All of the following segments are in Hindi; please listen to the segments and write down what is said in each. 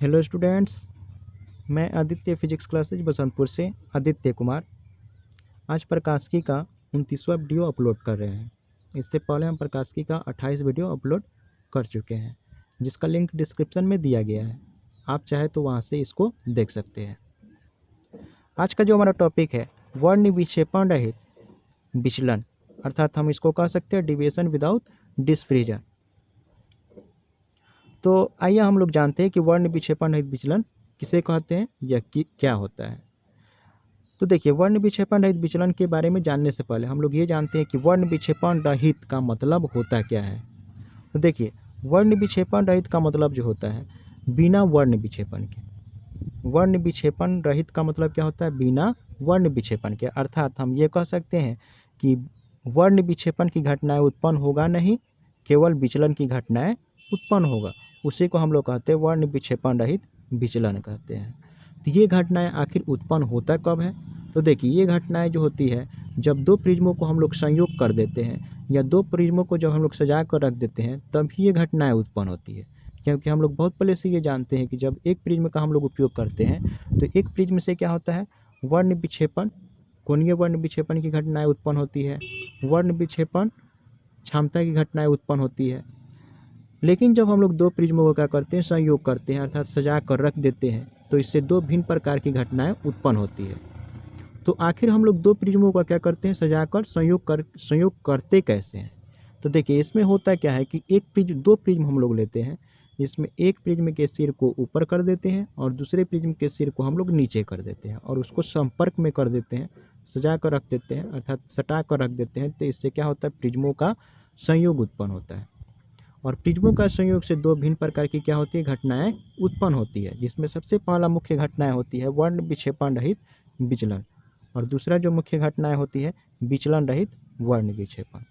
हेलो स्टूडेंट्स, मैं आदित्य फिजिक्स क्लासेज बसंतपुर से आदित्य कुमार आज प्रकाशिकी का 29वां वीडियो अपलोड कर रहे हैं। इससे पहले हम प्रकाशिकी का 28 वीडियो अपलोड कर चुके हैं, जिसका लिंक डिस्क्रिप्शन में दिया गया है। आप चाहे तो वहां से इसको देख सकते हैं। आज का जो हमारा टॉपिक है वर्ण विक्षेपण रहित विचलन, अर्थात हम इसको कह सकते हैं डिविएशन विदाउट डिस्फ्रीजन। तो आइए हम लोग जानते हैं कि वर्ण विक्षेपण रहित विचलन किसे कहते हैं या क्या होता है। तो देखिए, वर्ण विक्षेपण रहित विचलन के बारे में जानने से पहले हम लोग ये जानते हैं कि वर्ण विक्षेपण रहित का मतलब होता क्या है। तो देखिए, वर्ण विक्षेपण रहित का मतलब जो होता है बिना वर्ण विक्षेपण के। वर्ण विक्षेपण रहित का मतलब क्या होता है? बिना वर्ण विक्षेपण के। अर्थात हम ये कह सकते हैं कि वर्ण विक्षेपण की घटनाएं उत्पन्न होगा नहीं, केवल विचलन की घटनाएं उत्पन्न होगा। उसी को हम लोग कहते हैं वर्ण विक्षेपण रहित विचलन कहते हैं। तो ये घटनाएं आखिर उत्पन्न होता कब है? तो देखिए, ये घटनाएं जो होती है जब दो प्रिज्मों को हम लोग संयोग कर देते हैं या दो प्रिज्मों को जब हम लोग सजा कर रख देते हैं तभी ये घटनाएं उत्पन्न होती है। क्योंकि हम लोग बहुत पहले से ये जानते हैं कि जब एक प्रिज्म का हम लोग उपयोग करते हैं तो एक प्रिज्म से क्या होता है? वर्ण विक्षेपण, कोणीय वर्ण विक्षेपण की घटनाएं उत्पन्न होती है, वर्ण विक्षेपण क्षमता की घटनाएं उत्पन्न होती है। लेकिन जब हम लोग दो प्रिज्मों को क्या करते हैं? संयोग करते हैं, अर्थात सजा कर रख देते हैं, तो इससे दो भिन्न प्रकार की घटनाएं उत्पन्न होती है। तो आखिर हम लोग दो प्रिज्मों का क्या करते हैं? सजाकर संयोग करते कैसे हैं? तो देखिए, इसमें होता क्या है कि दो प्रिज्म हम लोग लेते हैं, जिसमें एक प्रिज्म के सिर को ऊपर कर देते हैं और दूसरे प्रिज्म के सिर को हम लोग नीचे कर देते हैं और उसको संपर्क में कर देते हैं, सजा कर रख देते हैं, अर्थात सटा कर रख देते हैं। तो इससे क्या होता है? प्रिज्मों का संयोग उत्पन्न होता है। और प्रिज्मों का संयोग से दो भिन्न प्रकार की क्या होती है? घटनाएं उत्पन्न होती है, जिसमें सबसे पहला मुख्य घटनाएं होती है वर्ण विक्षेपण रहित विचलन, और दूसरा जो मुख्य घटनाएं होती है विचलन रहित वर्ण विक्षेपण।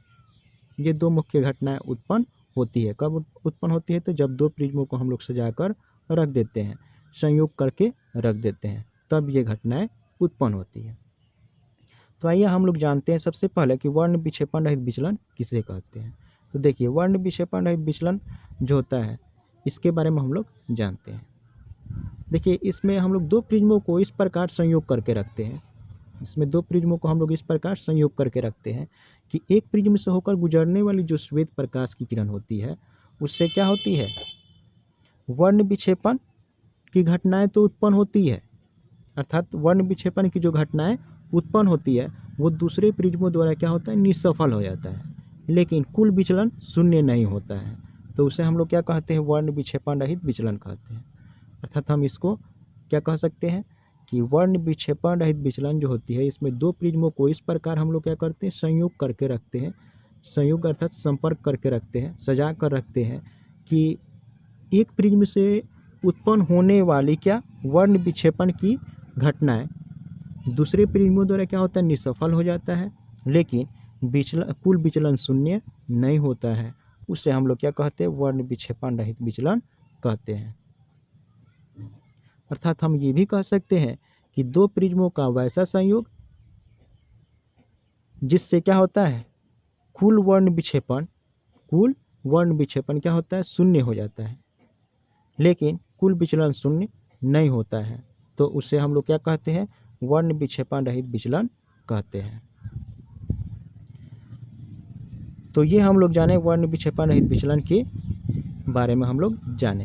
ये दो मुख्य घटनाएं उत्पन्न होती है। कब उत्पन्न होती है? तो जब दो प्रिज्मों को हम लोग सजाकर रख देते हैं, संयोग करके रख देते हैं, तब ये घटनाएं उत्पन्न होती है। तो आइए हम लोग जानते हैं सबसे पहले कि वर्ण विक्षेपण रहित विचलन किसे कहते हैं। तो देखिए, वर्ण विक्षेपण रहित विचलन जो होता है इसके बारे में हम लोग जानते हैं। देखिए, इसमें हम लोग दो प्रिज्मों को इस प्रकार संयोग करके रखते हैं, इसमें दो प्रिज्मों को हम लोग इस प्रकार संयोग करके रखते हैं कि एक प्रिज्म से होकर गुजरने वाली जो श्वेत प्रकाश की किरण होती है उससे क्या होती है? वर्ण विक्षेपण की घटनाएं तो उत्पन्न होती है, अर्थात वर्ण विक्षेपण की जो घटनाएं उत्पन्न होती है वो दूसरे प्रिज्मों द्वारा क्या होता है? निसफल हो जाता है, लेकिन कुल विचलन शून्य नहीं होता है। तो उसे हम लोग क्या कहते हैं? वर्ण विक्षेपण रहित विचलन कहते हैं। अर्थात हम इसको क्या कह सकते हैं कि वर्ण विक्षेपण रहित विचलन जो होती है इसमें दो प्रिज्मों को इस प्रकार हम लोग क्या करते हैं? संयोग करके रखते हैं, संयोग अर्थात संपर्क करके रखते हैं, सजा कर रखते हैं कि एक प्रिज्म से उत्पन्न होने वाली क्या? वर्ण विक्षेपण की घटनाएं दूसरे प्रिज्मों द्वारा क्या होता है? निसफल हो जाता है, लेकिन कुल विचलन शून्य नहीं होता है। उसे हम लोग क्या कहते हैं? वर्ण विक्षेपण रहित विचलन कहते हैं। अर्थात हम ये भी कह सकते हैं कि दो प्रिज्मों का वैसा संयोग जिससे क्या होता है? कुल वर्ण विक्षेपण क्या होता है? शून्य हो जाता है, लेकिन कुल विचलन शून्य नहीं होता है। तो उसे हम लोग क्या कहते हैं? वर्ण विक्षेपण रहित विचलन कहते हैं। तो ये हम लोग जाने वर्ण विक्षेपण रहित विचलन के बारे में हम लोग जाने।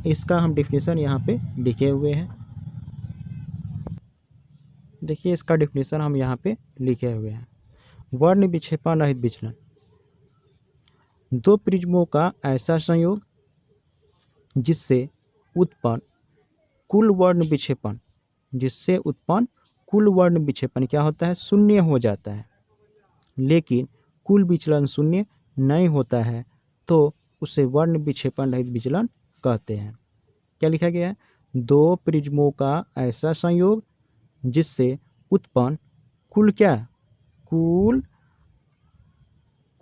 इसका हम डेफिनेशन यहाँ पे लिखे हुए हैं। देखिए, इसका डेफिनेशन हम यहाँ पे लिखे हुए हैं। वर्ण विक्षेपण रहित विचलन, दो प्रिज्मों का ऐसा संयोग जिससे उत्पन्न कुल वर्ण विक्षेपण क्या होता है? शून्य हो जाता है, लेकिन कुल विचलन शून्य नहीं होता है, तो उसे वर्ण विक्षेपण रहित विचलन कहते हैं। क्या लिखा गया है? दो प्रिज्मों का ऐसा संयोग जिससे उत्पन्न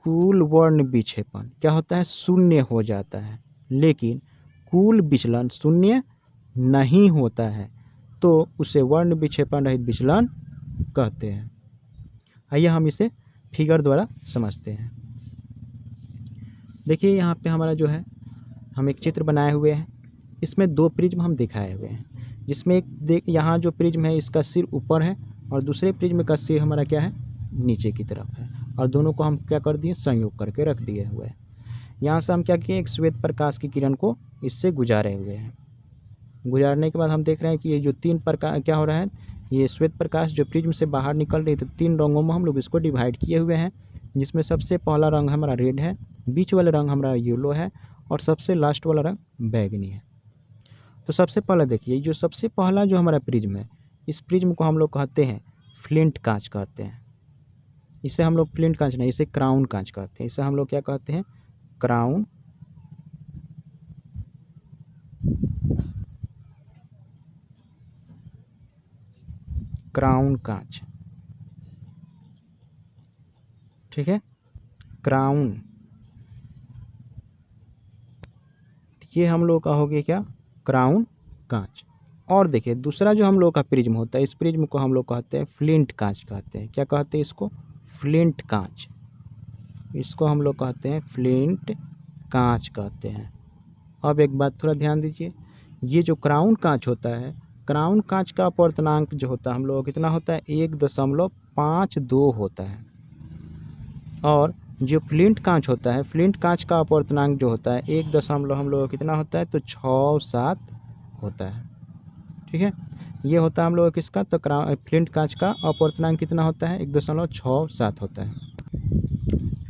कुल वर्ण विक्षेपण क्या होता है? शून्य हो जाता है, लेकिन कुल विचलन शून्य नहीं होता है, तो उसे वर्ण विक्षेपण रहित विचलन कहते हैं। आइए हम इसे फिगर द्वारा समझते हैं। देखिए, यहाँ पे हमारा जो है हम एक चित्र बनाए हुए हैं। इसमें दो प्रिज्म हम दिखाए हुए हैं, जिसमें एक यहाँ जो प्रिज्म है इसका सिर ऊपर है और दूसरे प्रिज्म का सिर हमारा क्या है, नीचे की तरफ है, और दोनों को हम क्या कर दिए, संयोग करके रख दिए हुए हैं। यहाँ से हम क्या किए, एक श्वेत प्रकाश की किरण को इससे गुजारे हुए हैं। गुजारने के बाद हम देख रहे हैं कि ये जो तीन प्रकाश क्या हो रहा है, ये श्वेत प्रकाश जो प्रिज्म से बाहर निकल रही है, तो तीन रंगों में हम लोग इसको डिवाइड किए हुए हैं, जिसमें सबसे पहला रंग हमारा रेड है, बीच वाला रंग हमारा येलो है और सबसे लास्ट वाला रंग बैगनी है। तो सबसे पहले देखिए, जो सबसे पहला जो हमारा प्रिज्म है, इस प्रिज्म को हम लोग कहते हैं फ्लिंट कांच कहते हैं। इसे हम लोग फ्लिंट कांच नहीं, इसे क्राउन कांच कहते हैं। इसे हम लोग क्या कहते हैं, क्राउन कांच, ठीक है, क्राउन, ये हम लोग का हो गया क्या, क्राउन कांच। और देखिए दूसरा जो हम लोग का प्रिज्म होता है, इस प्रिज्म को हम लोग कहते हैं फ्लिंट कांच कहते हैं। क्या कहते हैं इसको, फ्लिंट कांच, इसको हम लोग कहते हैं फ्लिंट कांच कहते हैं। अब एक बात थोड़ा ध्यान दीजिए, ये जो क्राउन कांच होता है, क्राउन कांच का अपवर्तनांक जो होता है हम लोग कितना होता है, 1.52 होता है। और जो फ्लिंट कांच होता है, फ्लिंट कांच का अपवर्तनांक जो होता है 1 दशमलव हम लोग कितना होता है, तो 67 होता है, ठीक है। ये होता है हम लोग किसका, तो फ्लिंट कांच का अपवर्तनांक कितना होता है, 1.67 होता है।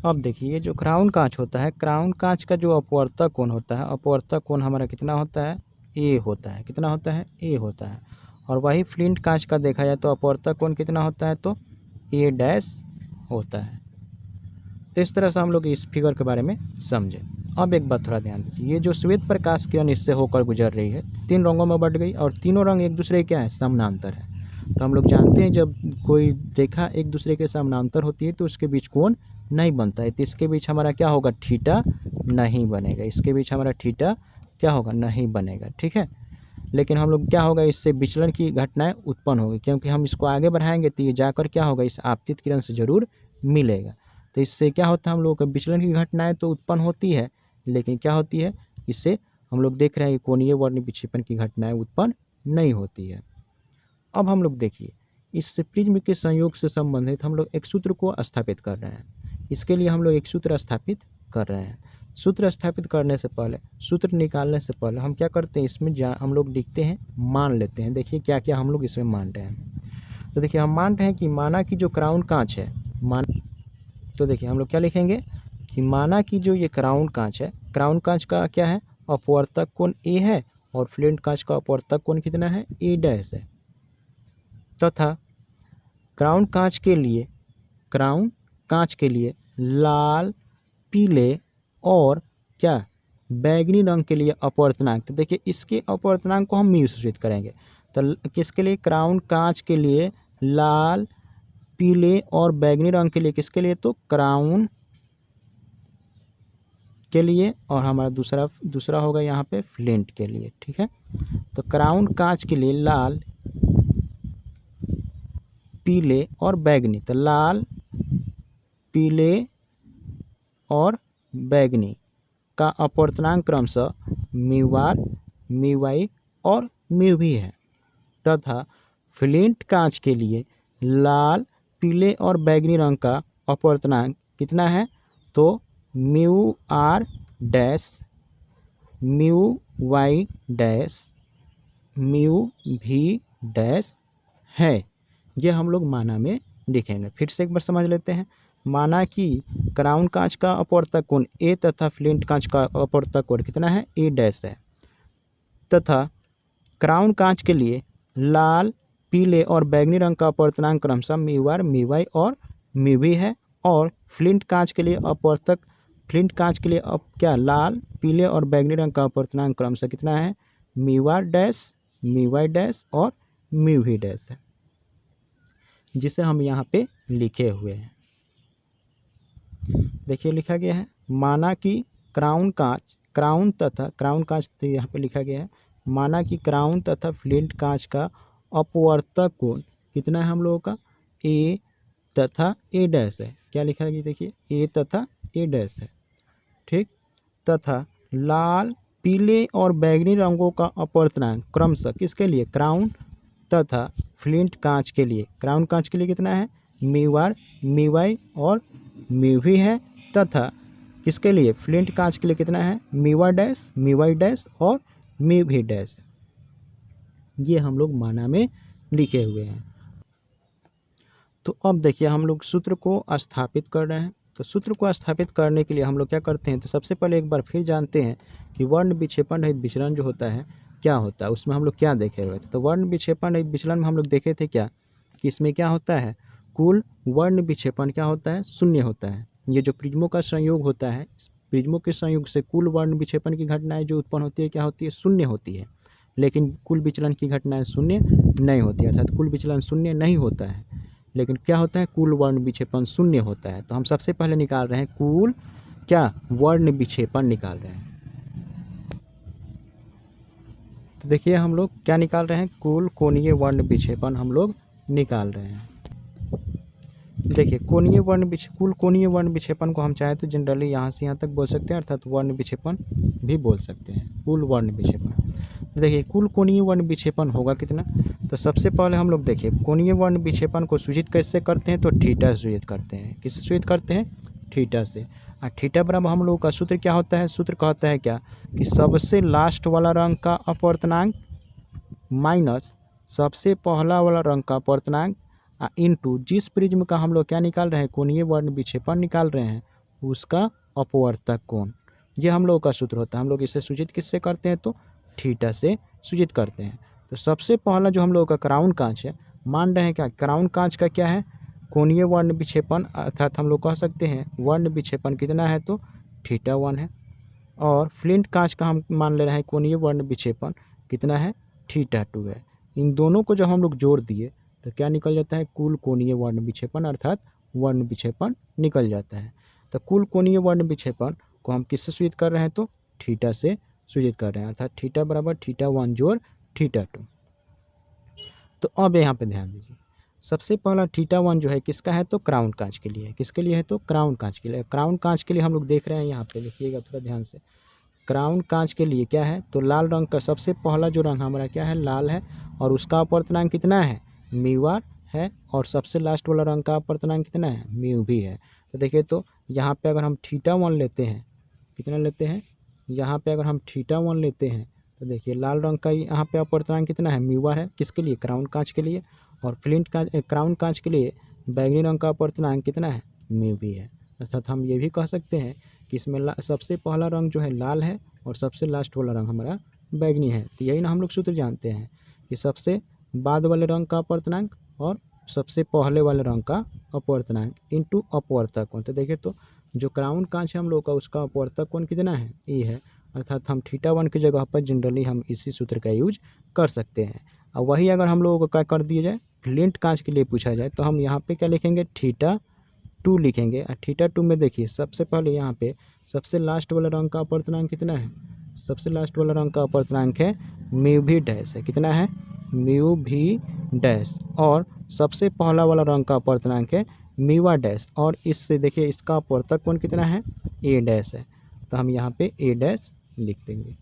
अब देखिए, ये जो क्राउन कांच होता है, क्राउन कांच का जो अपवर्तक कोण होता है, अपवर्तक कोण हमारा कितना होता है, ए होता है। कितना होता है, ए होता है। और वही फ्लिंट कांच का देखा जाए तो अपवर्तक कोण कितना होता है, तो ए डैश होता है। तो इस तरह से हम लोग इस फिगर के बारे में समझे। अब एक बात थोड़ा ध्यान दीजिए, ये जो श्वेत प्रकाश किरण इससे होकर गुजर रही है, तीन रंगों में बढ़ गई और तीनों रंग एक दूसरे के क्या है, समानांतर है। तो हम लोग जानते हैं जब कोई रेखा एक दूसरे के समानांतर होती है तो उसके बीच कोण नहीं बनता है, तो इसके बीच हमारा क्या होगा, थीटा नहीं बनेगा। इसके बीच हमारा थीटा क्या होगा, नहीं बनेगा, ठीक है। लेकिन हम लोग क्या होगा, इससे विचलन की घटनाएं उत्पन्न होगी, क्योंकि हम इसको आगे बढ़ाएंगे तो ये जाकर क्या होगा, इस आपतित किरण से जरूर मिलेगा। तो इससे क्या होता है, हम लोग का विचलन की घटनाएं तो उत्पन्न होती है, लेकिन क्या होती है, इससे हम लोग देख रहे हैं कि कोणीय वर्ण विक्षेपण की घटनाएं उत्पन्न नहीं होती है। अब हम लोग देखिए, इस प्रिज्म के संयोग से संबंधित हम लोग एक सूत्र को स्थापित कर रहे हैं। इसके लिए हम लोग एक सूत्र स्थापित कर रहे हैं। सूत्र स्थापित करने से पहले, सूत्र निकालने से पहले हम क्या करते हैं, इसमें हम लोग लिखते हैं, मान लेते हैं। देखिए क्या क्या हम लोग इसमें मान रहे हैं। तो देखिए हम मान रहे हैं कि माना कि जो क्राउन कांच है, तो देखिए हम लोग क्या लिखेंगे कि माना कि जो ये क्राउन कांच है, क्राउन कांच का क्या है, अपवर्तक कोण ए है और फ्लिंट कांच का अपवर्तक कोण कितना है, ए डैश है। तथा क्राउन कांच के लिए लाल, पीले और क्या, बैगनी रंग के लिए अपवर्तनांक। तो देखिए इसके अपवर्तनांक को हम म्यू से सूचित करेंगे। तो किसके लिए, क्राउन कांच के लिए लाल, पीले और बैगनी रंग के लिए, किसके लिए, तो क्राउन के लिए, और हमारा दूसरा होगा यहाँ पे फ्लिंट के लिए, ठीक है। तो क्राउन कांच के लिए लाल, पीले और बैगनी, तो लाल, पीले और बैगनी का अपवर्तनांक क्रमशः म्यू आर, म्यू वाई और म्यू भी है। तथा फ्लिंट कांच के लिए लाल, पीले और बैगनी रंग का अपवर्तनांक कितना है, तो mu R dash, mu Y dash, mu भी डैश है। ये हम लोग माना में लिखेंगे। फिर से एक बार समझ लेते हैं। माना कि क्राउन कांच का अपवर्तक कोण ए तथा फ्लिंट कांच का अपवर्तक कोण कितना है, ए डैश है। तथा क्राउन कांच के लिए लाल, पीले और बैगनी रंग का अपवर्तनांक क्रमशः म्यू आर, म्यू वाई और म्यू भी है। और फ्लिंट कांच के लिए अब क्या, लाल, पीले और बैगनी रंग का अपवर्तनांक क्रमशः कितना है, mu R dash, mu Y dash और म्यू भी डैश है, जिसे हम यहाँ पे लिखे हुए हैं। देखिए लिखा गया है, माना कि क्राउन कांच तो यहाँ पे लिखा गया है, माना कि क्राउन तथा फ्लिंट कांच का अपवर्तक कोण कितना है हम लोगों का, ए तथा ए डैश है। क्या लिखा है, देखिए ए तथा ए डैश है, ठीक। तथा लाल, पीले और बैंगनी रंगों का अपवर्तनांक क्रमशः किसके लिए, क्राउन तथा फ्लिंट कांच के लिए। क्राउन कांच के लिए कितना है, म्यू आर, म्यू आई और म्यू वी है, तथा किसके लिए, फ्लिंट कांच के लिए कितना है, mu R dash, mu I dash और म्यू वी डैश। ये हम लोग माना में लिखे हुए हैं। तो अब देखिए हम लोग सूत्र को स्थापित कर रहे हैं। तो सूत्र को स्थापित करने के लिए हम लोग क्या करते हैं, तो सबसे पहले एक बार फिर जानते हैं कि वर्ण विक्षेपण रहित विचलन जो होता है क्या होता है, उसमें हम लोग क्या देखे हुए थे। तो वर्ण विक्षेपण रहित विचलन में हम लोग देखे थे क्या, कि इसमें क्या होता है, कुल वर्ण विक्षेपण क्या होता है, शून्य होता है। ये जो प्रिज्मों का संयोग होता है, इस प्रिज्मों के संयोग से कुल वर्ण विक्षेपण की घटनाएं जो उत्पन्न होती है क्या होती है, शून्य होती है। लेकिन कुल विचलन की घटनाएं शून्य नहीं होती, अर्थात कुल विचलन शून्य नहीं होता है, लेकिन क्या होता है, कुल वर्ण विक्षेपण शून्य होता है। तो हम सबसे पहले निकाल रहे हैं कुल क्या, वर्ण विक्षेपण निकाल रहे हैं। तो देखिए हम लोग क्या निकाल रहे हैं, कुल कोणीय वर्ण विक्षेपण हम लोग निकाल रहे हैं। देखिए कोणीय वर्ण कुल कोणीय वर्ण विक्षेपण को हम चाहे तो जनरली यहाँ से यहाँ तक बोल सकते हैं, अर्थात वर्ण विक्षेपण भी बोल सकते हैं, कुल वर्ण विक्षेपण। देखिए कुल कोणीय वर्ण विक्षेपण होगा कितना, तो सबसे पहले हम लोग देखिए कोणीय वर्ण विक्षेपण को सूचित कैसे करते हैं, तो थीटा से सूचित करते हैं। किससे सूचित करते हैं, थीटा से। और थीटा बराबर हम लोग का सूत्र क्या होता है, सूत्र कहता है क्या, कि सबसे लास्ट वाला रंग का अपवर्तनांक माइनस सबसे पहला वाला रंग का अपवर्तनांक इनटू जिस प्रिज्म का हम लोग क्या निकाल रहे हैं, कोणीय वर्ण विक्षेपण निकाल रहे हैं, उसका अपवर्तक कोण। ये हम लोग का सूत्र होता है। हम लोग इसे सूचित किससे करते हैं, तो थीटा से सूचित करते हैं। तो सबसे पहला जो हम लोग का क्राउन कांच है, मान रहे हैं क्या, क्राउन कांच का क्या है, कोणीय वर्ण विक्षेपण, अर्थात हम लोग कह सकते हैं वर्ण विक्षेपण कितना है, तो थीटा 1 है। और फ्लिंट कांच का हम मान ले रहे हैं कोणीय वर्ण विक्षेपण कितना है, थीटा 2 है। इन दोनों को जब हम लोग जोड़ दिए तो क्या निकल जाता है, कुल कोणीय वर्ण विक्षेपण, अर्थात वर्ण विक्षेपण निकल जाता है। तो कुल कोणीय वर्ण विक्षेपण को हम किससे सूचित कर रहे हैं, तो थीटा से सूचित कर रहे हैं, अर्थात थीटा बराबर थीटा 1 जोड़ थीटा 2। तो अब यहाँ पे ध्यान दीजिए, सबसे पहला थीटा 1 जो है किसका है, तो क्राउन कांच के लिए है। किसके लिए है, तो क्राउन कांच के लिए। क्राउन कांच के लिए हम लोग देख रहे हैं, यहाँ पे देखिएगा थोड़ा ध्यान से, क्राउन कांच के लिए क्या है, तो लाल रंग का सबसे पहला जो रंग हमारा क्या है, लाल है, और उसका अपवर्तनांक कितना है, म्यू आर है, और सबसे लास्ट वाला रंग का अपवर्तनांक कितना है, म्यू भी है। तो देखिए तो यहाँ पे अगर हम थीटा 1 लेते हैं, कितना लेते हैं, यहाँ पे अगर हम थीटा 1 लेते हैं, तो देखिए लाल रंग का यहाँ पे अपवर्तनांक कितना है, म्यू आर है, किसके लिए, क्राउन कांच के लिए। और फ्लिंट कांच क्राउन कांच के लिए बैंगनी रंग का अपवर्तनांक कितना है, म्यू भी है। अर्थात हम ये भी कह सकते हैं कि इसमें सबसे पहला रंग जो है लाल है, और सबसे लास्ट वाला रंग हमारा बैंगनी है। तो यही ना हम लोग सूत्र जानते हैं कि सबसे बाद वाले रंग का अपवर्तनांक और सबसे पहले वाले रंग का अपवर्तनांक इनटू अपवर्तक कोण। तो देखिए तो जो क्राउन कांच है हम लोग का, उसका अपवर्तक कोण कितना है, ए है। अर्थात हम थीटा 1 की जगह पर जनरली हम इसी सूत्र का यूज कर सकते हैं। और वही अगर हम लोगों को क्या कर दिया जाए, फ्लिंट कांच के लिए पूछा जाए, तो हम यहाँ पे क्या लिखेंगे, थीटा 2 लिखेंगे। और थीटा 2 में देखिए सबसे पहले यहाँ पे सबसे लास्ट वाला रंग का अपवर्तनांक कितना है, सबसे लास्ट वाला रंग का अपवर्तनांक है म्यू भी डैश है, कितना है, म्यू भी डैश। और सबसे पहला वाला रंग का अपवर्तनांक है म्यू आर डैश, और इससे देखिए इसका अपवर्तक कोण कितना है, ए डैश है। तो हम यहाँ पे ए डैश लिख देंगे,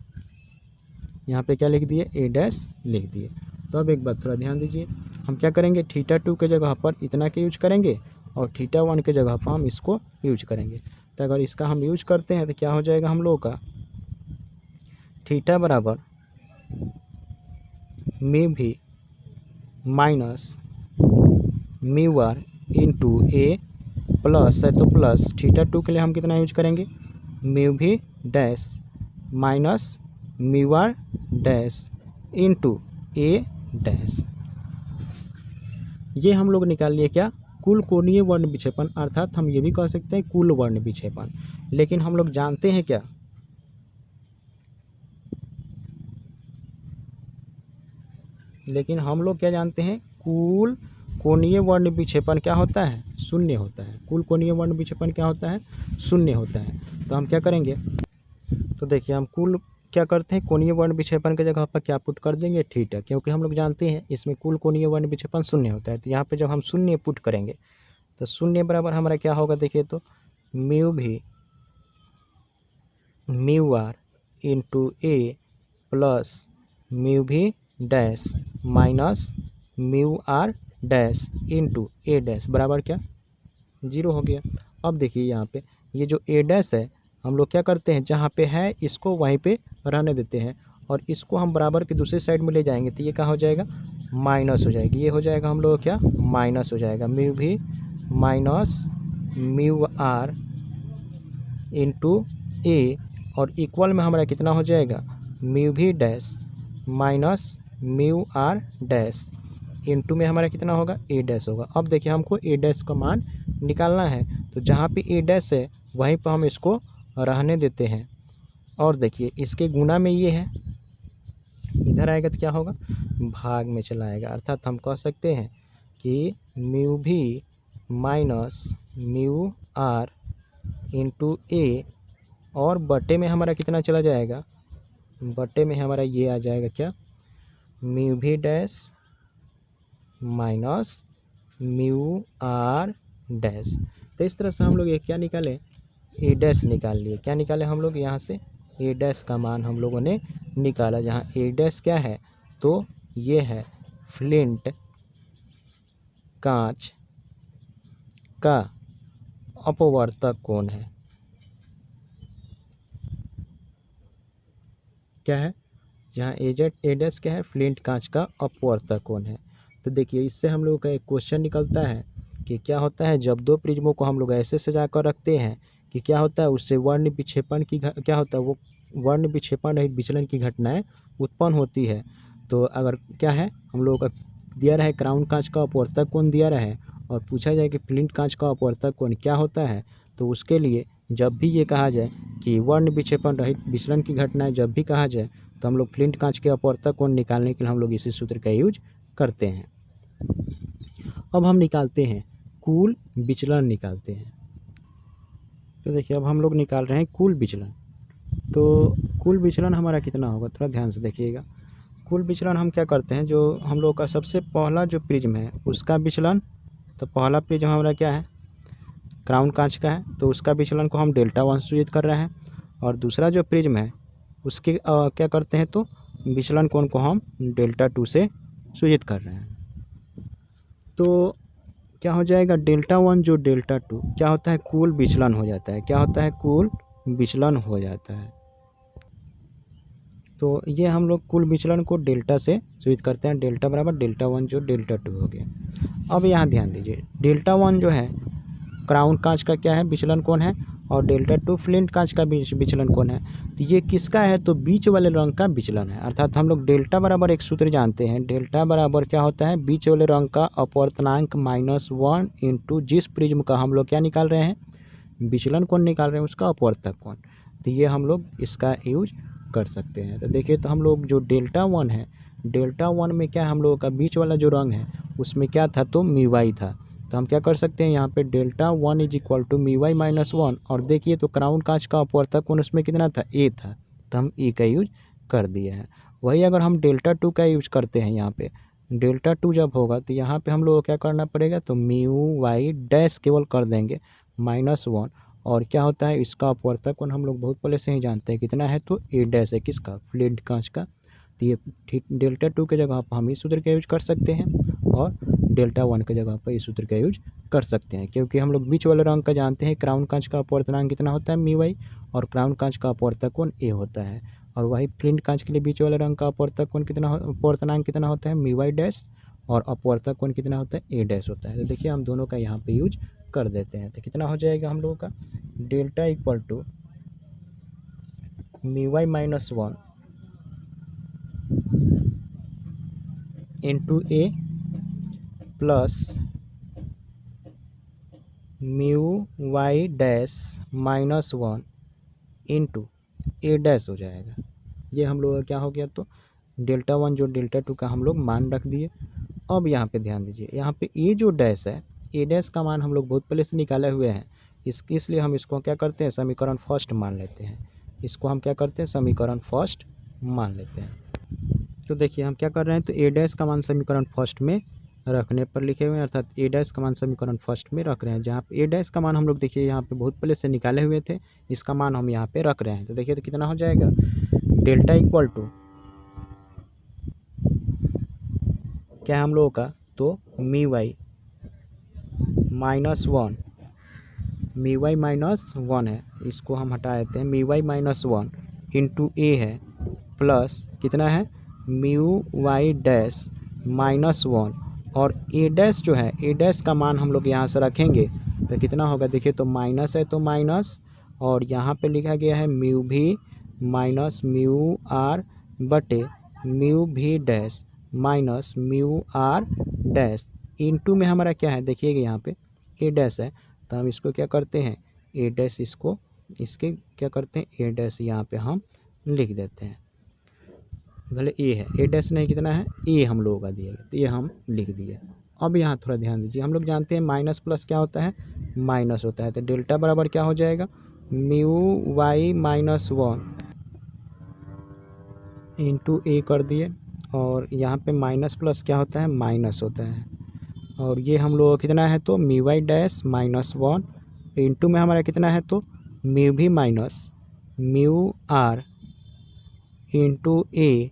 यहाँ पे क्या लिख दिए, ए डैश लिख दिए। तो अब एक बात थोड़ा ध्यान दीजिए, हम क्या करेंगे, थीटा 2 के जगह पर इतना के यूज करेंगे, और थीटा 1 के जगह पर हम इसको यूज करेंगे। तो अगर इसका हम यूज करते हैं तो क्या हो जाएगा हम लोगों का, थीटा बराबर म्यू भी minus mu R into A plus है, तो प्लस थीटा 2 के लिए हम कितना यूज करेंगे, म्यू भी dash minus mu R dash into A dash. ये हम लोग निकाल लिए क्या, कुल कोणीय वर्ण विक्षेपण, अर्थात हम ये भी कह सकते हैं कुल वर्ण विक्षेपण। लेकिन हम लोग जानते हैं क्या, लेकिन हम लोग क्या जानते हैं, कुल कोणीय वर्ण विक्षेपण क्या होता है, शून्य होता है। कुल कोणीय वर्ण विक्षेपण क्या होता है, शून्य होता है। तो हम क्या करेंगे, तो देखिए हम कुल क्या करते हैं, कोणीय वर्ण विक्षेपण की जगह पर क्या पुट कर देंगे, थीटा, क्योंकि हम लोग जानते हैं इसमें कुल कोणीय वर्ण विक्षेपण शून्य होता है। तो यहाँ पे जब हम शून्य पुट करेंगे तो शून्य बराबर हमारा क्या होगा, देखिए तो म्यू भी mu R into A plus mu भी dash minus mu R dash into A dash बराबर क्या 0 हो गया। अब देखिए यहाँ पे ये जो ए डैश है हम लोग क्या करते हैं, जहाँ पे है इसको वहीं पे रहने देते हैं और इसको हम बराबर के दूसरी साइड में ले जाएंगे तो ये क्या हो जाएगा, माइनस हो जाएगी। ये हो जाएगा हम लोग क्या, माइनस हो जाएगा म्यू भी minus mu R into A और इक्वल में हमारा कितना हो जाएगा, म्यू भी dash minus mu R dash into में हमारा कितना होगा, ए डैश होगा। अब देखिए हमको ए डैश का मान निकालना है तो जहाँ पे ए डैश है वहीं पर हम इसको रहने देते हैं और देखिए इसके गुना में ये है, इधर आएगा तो क्या होगा, भाग में चला आएगा। अर्थात हम कह सकते हैं कि म्यू भी minus mu R into A और बटे में हमारा कितना चला जाएगा, बटे में हमारा ये आ जाएगा क्या, म्यू भी dash minus mu R dash. तो इस तरह से हम लोग ये क्या निकाले, ए डैश निकाल लिए। क्या निकाले हम लोग यहाँ से, ए डैश का मान हम लोगों ने निकाला, जहाँ ए डैश क्या है तो ये है फ्लिंट कांच का अपवर्तक कोण है। क्या है, जहाँ ए डैश क्या है, फ्लिंट कांच का अपवर्तक कोण है। तो देखिए इससे हम लोगों का एक क्वेश्चन निकलता है कि क्या होता है जब दो प्रिज्मों को हम लोग ऐसे सजा कर रखते हैं कि क्या होता है उससे वर्ण विक्षेपण की क्या होता है, वो वर्ण विक्षेपण रहित विचलन की घटनाएं उत्पन्न होती है। तो अगर क्या है हम लोगों का दिया रहा है क्राउन कांच का अपवर्तक कोण दिया रहा है और पूछा जाए कि फ्लिंट कांच का अपवर्तक कोण क्या होता है, तो उसके लिए जब भी ये कहा जाए कि वर्ण विक्षेपण रहित विचलन की घटनाएं जब भी कहा जाए तो हम लोग फ्लिंट कांच के अपवर्तक कोण निकालने के लिए हम लोग इसी सूत्र का यूज करते हैं। अब हम निकालते हैं कुल विचलन निकालते हैं। तो देखिए अब हम लोग निकाल रहे हैं कुल विचलन। तो कुल विचलन हमारा कितना होगा, थोड़ा ध्यान से देखिएगा। कुल विचलन हम क्या करते हैं, जो हम लोग का सबसे पहला जो प्रिज्म है उसका विचलन, तो पहला प्रिज्म हमारा क्या है, क्राउन कांच का है, तो उसका विचलन को हम डेल्टा 1 सूचित कर रहे हैं। और दूसरा जो प्रिज्म है उसके क्या करते हैं, तो विचलन कोण को हम डेल्टा 2 से सूचित कर रहे हैं। तो क्या हो जाएगा, डेल्टा 1 जो डेल्टा 2 क्या होता है, कुल विचलन हो जाता है। क्या होता है, कुल विचलन हो जाता है। तो ये हम लोग कुल विचलन को डेल्टा से सूचित करते हैं, डेल्टा बराबर डेल्टा 1 जो डेल्टा 2 हो गया। अब यहाँ ध्यान दीजिए, डेल्टा 1 जो है क्राउन कांच का क्या है, विचलन कोण है, और डेल्टा 2 फ्लिंट कांच का विचलन कोण है। तो ये किसका है, तो बीच वाले रंग का विचलन है। अर्थात हम लोग डेल्टा बराबर एक सूत्र जानते हैं, डेल्टा बराबर क्या होता है, बीच वाले रंग का अपवर्तनांक -1 इंटू जिस प्रिज्म का हम लोग क्या निकाल रहे हैं, विचलन कोण निकाल रहे हैं उसका अपवर्तक कोण। तो ये हम लोग इसका यूज कर सकते हैं। तो देखिए तो हम लोग जो डेल्टा 1 है, डेल्टा 1 में क्या हम लोगों का बीच वाला जो रंग है उसमें क्या था, तो म्यू था। तो हम क्या कर सकते हैं, यहाँ पे delta 1 is equal to mu Y minus 1, और देखिए तो क्राउन कांच का अपवर्तक कोण उसमें कितना था, ए था, तो हम ए का यूज कर दिए हैं। वही अगर हम डेल्टा 2 का यूज करते हैं, यहाँ पे डेल्टा 2 जब होगा तो यहाँ पे हम लोग को क्या करना पड़ेगा, तो म्यू वाई डैश केवल कर देंगे -1, और क्या होता है इसका अपवर्तक कोण हम लोग बहुत पहले से ही जानते हैं कितना है, तो ए डैश है किसका, फ्लिंट कांच का। तो ये डेल्टा 2 के जगह पर हम इस सूत्र का यूज कर सकते हैं और डेल्टा 1 के जगह पर इस सूत्र का यूज कर सकते हैं, क्योंकि हम लोग बीच वाले रंग का जानते हैं क्राउन कांच का अपवर्तनांक कितना होता है, म्यू वाई, और क्राउन कांच का अपवर्तक कोण ए होता है। और वही फ्लिंट कांच के लिए बीच वाले रंग का अपवर्तक कोण कितना अपवर्तनांक कितना होता है, म्यू वाई डैश, और अपवर्तक कोण कितना होता है, ए डैश होता है। तो देखिए हम दोनों का यहाँ पे यूज कर देते हैं। तो कितना हो जाएगा हम लोगों का, delta equal to mu Y minus 1 into A plus mu Y dash -1 into A dash हो जाएगा। ये हम लोग का क्या हो गया, तो डेल्टा 1 जो डेल्टा 2 का हम लोग मान रख दिए। अब यहाँ पे ध्यान दीजिए, यहाँ पे ए जो डैश है, ए डैश का मान हम लोग बहुत पहले से निकाले हुए हैं, इसलिए हम इसको क्या करते हैं, समीकरण फर्स्ट मान लेते हैं। इसको हम क्या करते हैं, समीकरण फर्स्ट मान लेते हैं। तो देखिए हम क्या कर रहे हैं, तो ए डैश का मान समीकरण फर्स्ट में रखने पर लिखे हुए हैं, अर्थात ए डैश का मान समीकरण फर्स्ट में रख रहे हैं। जहाँ पे ए डैश का मान हम लोग देखिए यहाँ पे बहुत पहले से निकाले हुए थे, इसका मान हम यहाँ पे रख रहे हैं। तो देखिए तो कितना हो जाएगा, डेल्टा इक्वल टू क्या है हम लोगों का, तो mu Y minus one, mu Y minus one है, इसको हम हटा देते हैं, mu Y minus one into A है प्लस कितना है mu Y dash minus one, और ए डैश जो है ए डैश का मान हम लोग यहाँ से रखेंगे तो कितना होगा, देखिए तो माइनस है तो माइनस, और यहाँ पे लिखा गया है म्यू भी माइनस म्यू आर बटे म्यू भी dash minus mu R dash into में हमारा क्या है, देखिएगा यहाँ पे ए डैश है तो हम इसको क्या करते हैं ए डैश, इसको इसके क्या करते हैं ए डैश यहाँ पे हम लिख देते हैं, भले ए है ए डैश नहीं कितना है ए हम लोगों का दिया गया तो ये हम लिख दिए। अब यहाँ थोड़ा ध्यान दीजिए, हम लोग जानते हैं माइनस प्लस क्या होता है, माइनस होता है, तो डेल्टा बराबर क्या हो जाएगा mu Y minus one into A कर दिए, और यहाँ पे माइनस प्लस क्या होता है माइनस होता है, और ये हम लोग कितना है तो mu Y dash minus one into में हमारा कितना है तो म्यू भी minus mu R into A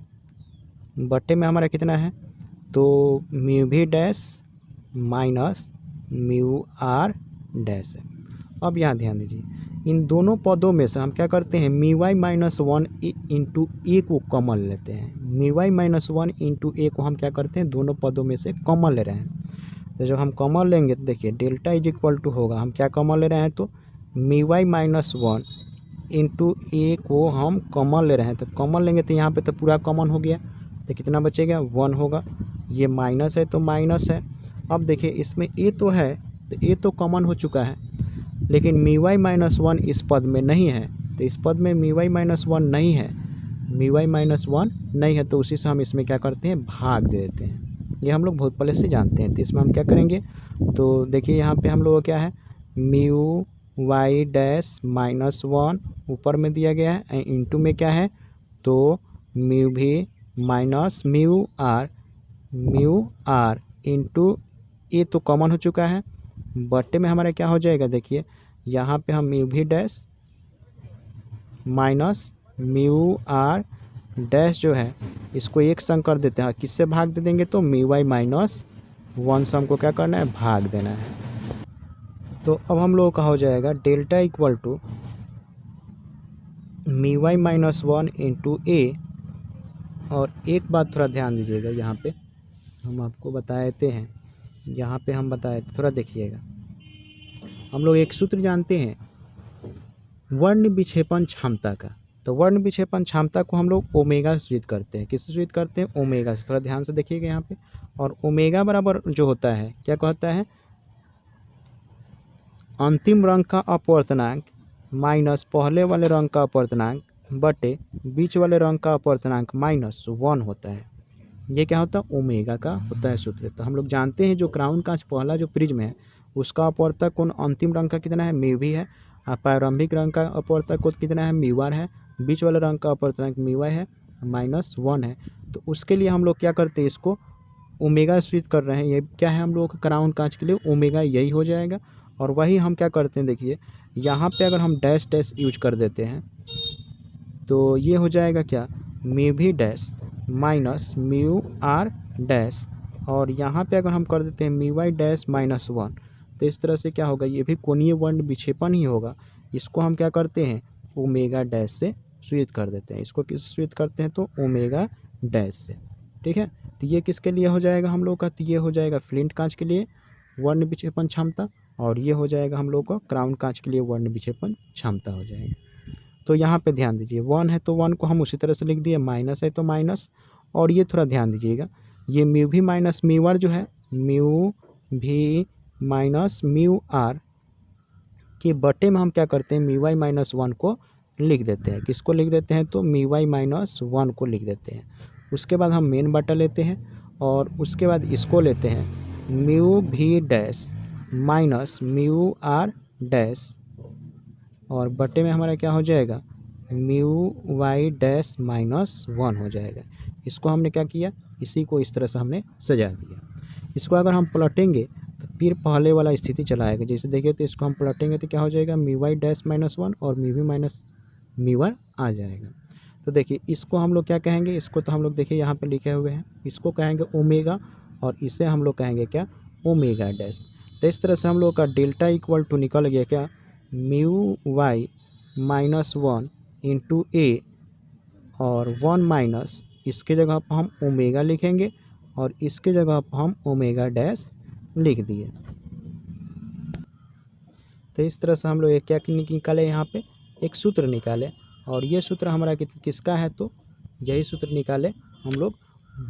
बटे में हमारा कितना है तो म्यू भी dash minus mu R dash है। अब यहाँ ध्यान दीजिए, इन दोनों पदों में से हम क्या करते हैं mu Y minus one into A को कॉमन लेते हैं, mu Y minus one into A को हम क्या करते हैं दोनों पदों में से कॉमन ले रहे हैं। तो जब हम कॉमन लेंगे तो देखिए डेल्टा इज इक्वल टू होगा, हम क्या कॉमन ले रहे हैं तो mu Y minus one into A को हम कॉमन ले रहे हैं, तो कॉमन लेंगे तो यहाँ पे तो पूरा कॉमन हो गया, तो कितना बचेगा वन होगा, ये माइनस है तो माइनस है। अब देखिए इसमें ए तो है तो ए तो कॉमन हो चुका है, लेकिन म्यू वाई माइनस वन इस पद में नहीं है, तो इस पद में म्यू वाई माइनस वन नहीं है, म्यू वाई माइनस वन नहीं है, तो उसी से हम इसमें क्या करते हैं भाग दे देते हैं, ये हम लोग बहुत पहले से जानते हैं। तो इसमें हम क्या करेंगे तो देखिए यहाँ पे हम लोग क्या है mu Y dash minus one ऊपर में दिया गया है, इंटू में क्या है तो म्यू भी माइनस म्यू आर इंटू ए तो कॉमन हो चुका है, बटे में हमारा क्या हो जाएगा, देखिए यहाँ पे हम म्यू भी dash minus mu R dash जो है इसको एक संग कर देते हैं, किससे भाग दे देंगे तो म्यू वाई माइनस वन से हमको क्या करना है भाग देना है। तो अब हम लोगों का हो जाएगा delta equal to mu Y minus one into A, और एक बात थोड़ा ध्यान दीजिएगा, यहाँ पे हम आपको बताते हैं, यहाँ पे हम बताए थोड़ा देखिएगा, हम लोग एक सूत्र जानते हैं वर्ण विक्षेपण क्षमता का, तो वर्ण विक्षेपण क्षमता को हम लोग ओमेगा से सूचित करते हैं, किससे सूचित करते हैं ओमेगा से, थोड़ा ध्यान से देखिएगा यहाँ पे, और ओमेगा बराबर जो होता है क्या कहता है अंतिम रंग का अपवर्तनांक माइनस पहले वाले रंग का अपवर्तनांक बटे बीच वाले रंग का अपवर्तनांक माइनस वन होता है, ये क्या होता है ओमेगा का होता है सूत्र। तो हम लोग जानते हैं जो क्राउन कांच पहला जो प्रिज्म है उसका अपवर्तक कोण अंतिम रंग का कितना है म्यू भी है, और प्रारंभिक रंग का अपवर्तक कोण कितना है म्यू आर है, बीच वाले रंग का अपवर्तनांक म्यू आई है माइनस वन है, तो उसके लिए हम लोग क्या करते हैं इसको ओमेगा सूचित कर रहे हैं, ये क्या है हम लोग क्राउन कांच के लिए ओमेगा यही हो जाएगा। और वही हम क्या करते हैं देखिए यहाँ पे अगर हम डैश डैश यूज कर देते हैं तो ये हो जाएगा क्या म्यू भी dash minus mu R dash, और यहाँ पे अगर हम कर देते हैं mu Y dash minus one, तो इस तरह से क्या होगा ये भी कोणीय वर्ण विक्षेपण ही होगा, इसको हम क्या करते हैं ओमेगा डैश से सूचित कर देते हैं, इसको किस सूचित करते हैं तो ओमेगा डैश से, ठीक है। तो ये किसके लिए हो जाएगा हम लोग का, तो ये हो जाएगा फ्लिंट कांच के लिए वर्ण विक्षेपण क्षमता, और ये हो जाएगा हम लोग को क्राउन कांच के लिए वर्ण विक्षेपण क्षमता हो जाएगा। तो यहाँ पे ध्यान दीजिए वन है तो वन को हम उसी तरह से लिख दिए, माइनस है तो माइनस, और ये थोड़ा ध्यान दीजिएगा ये म्यू भी माइनस म्यू आर जो है म्यू भी माइनस म्यू आर के बटे में हम क्या करते हैं म्यू वाई माइनस वन को लिख देते हैं, किसको लिख देते हैं तो म्यू वाई माइनस वन को लिख देते हैं। उसके बाद हम मेन बटा लेते हैं और उसके बाद इसको लेते हैं म्यू भी dash minus mu R dash, और बटे में हमारा क्या हो जाएगा mu Y dash minus one हो जाएगा। इसको हमने क्या किया इसी को इस तरह से हमने सजा दिया। इसको अगर हम पलटेंगे तो फिर पहले वाला स्थिति चला आएगा। जैसे देखिए तो इसको हम पलटेंगे तो क्या हो जाएगा, mu Y dash minus one और mu V minus mu one आ जाएगा। तो देखिए इसको हम लोग क्या कहेंगे, इसको तो हम लोग देखिए यहाँ पे लिखे हुए हैं, इसको कहेंगे ओमेगा और इसे हम लोग कहेंगे क्या, ओमेगा डैश। तो इस तरह से हम लोग का डेल्टा इक्वल टू निकल गया क्या, mu Y minus one into A और वन माइनस इसके जगह पर हम ओमेगा लिखेंगे और इसके जगह पर हम ओमेगा डैश लिख दिए। तो इस तरह से हम लोग क्या निकाले, यहाँ पे एक सूत्र निकाले और ये सूत्र हमारा किसका है, तो यही सूत्र निकाले हम लोग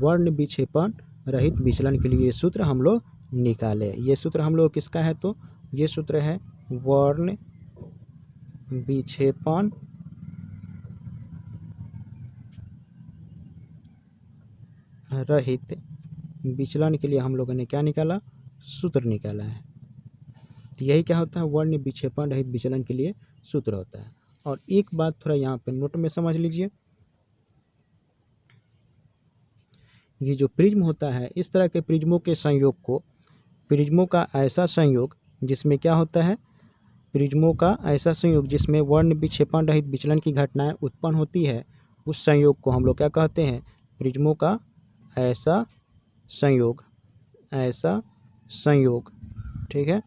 वर्ण विक्षेपण रहित विचलन के लिए। ये सूत्र हम लोग निकाले, ये सूत्र हम लोग किसका है, तो ये सूत्र है वर्ण विक्षेपण रहित विचलन के लिए हम लोगों ने क्या निकाला, सूत्र निकाला है। तो यही क्या होता है, वर्ण विक्षेपण रहित विचलन के लिए सूत्र होता है। और एक बात थोड़ा यहाँ पे नोट में समझ लीजिए, ये जो प्रिज्म होता है, इस तरह के प्रिज्मों के संयोग को, प्रिज्मों का ऐसा संयोग जिसमें क्या होता है, प्रिज्मों का ऐसा संयोग जिसमें वर्ण विक्षेपण रहित विचलन की घटनाएं उत्पन्न होती है, उस संयोग को हम लोग क्या कहते हैं, प्रिज्मों का ऐसा संयोग, ऐसा संयोग, ठीक है,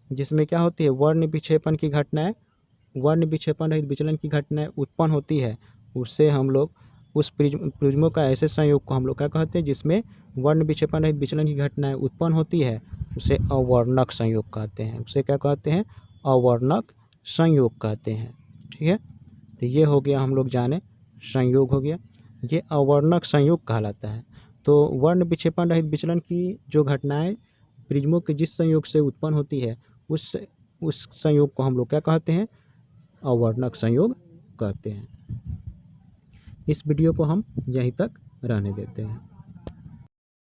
जिसमें क्या होती है, वर्ण विक्षेपण की घटनाएं, वर्ण विक्षेपण रहित विचलन की घटनाएं उत्पन्न होती है, उससे हम लोग उस प्रिज्मों का ऐसे संयोग को हम लोग क्या कहते हैं, जिसमें वर्ण विक्षेपण रहित विचलन की घटनाएं उत्पन्न होती है, उसे अवर्णक संयोग कहते हैं। उसे क्या कहते हैं, अवर्णक संयोग कहते हैं। ठीक है, तो ये हो गया, हम लोग जाने संयोग हो गया, ये अवर्णक संयोग कहलाता है। तो वर्ण विक्षेपण रहित विचलन की जो घटनाएं प्रिज्मों के जिस संयोग से उत्पन्न होती है, उस संयोग को हम लोग क्या कहते हैं, अवर्णक संयोग कहते हैं। इस वीडियो को हम यहीं तक रहने देते हैं।